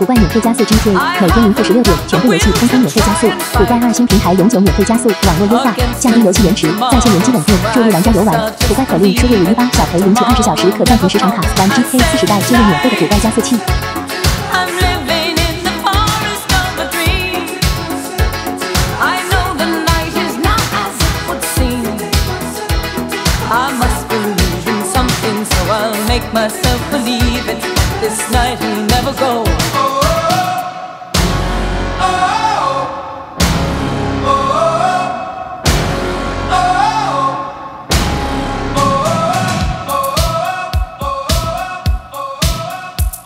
古怪免费加速 GJ， 每天0负16点，全部游戏通通免费加速。古怪2星平台永久免费加速，网络优化，降低游戏延迟，在线联机稳定，助力玩家游玩。古怪口令输入518小赔领取20小时可暂停时长卡，玩 GK 40代就用免费的古怪加速器。I must believe in something, so I'll make myself believe it. This night will never go.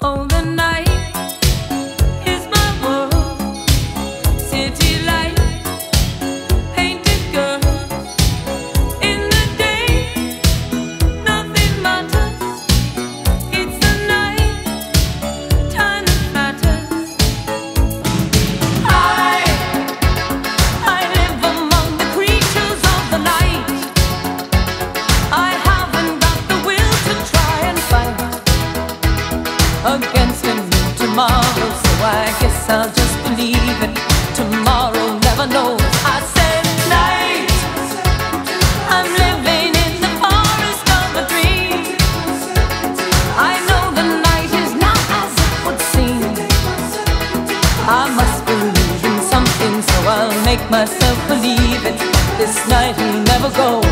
Oh, the night is my world. City lights, painted girls. In the day, nothing matters. It's the night time that matters. I live among the creatures of the night. I haven't got the will to try and fight against a new tomorrow, so I guess I'll just believe it. Tomorrow never knows. I said night. I'm living in the forest of a dream. I know the night is not as it would seem. I must believe in something, so I'll make myself believe it. This night will never go.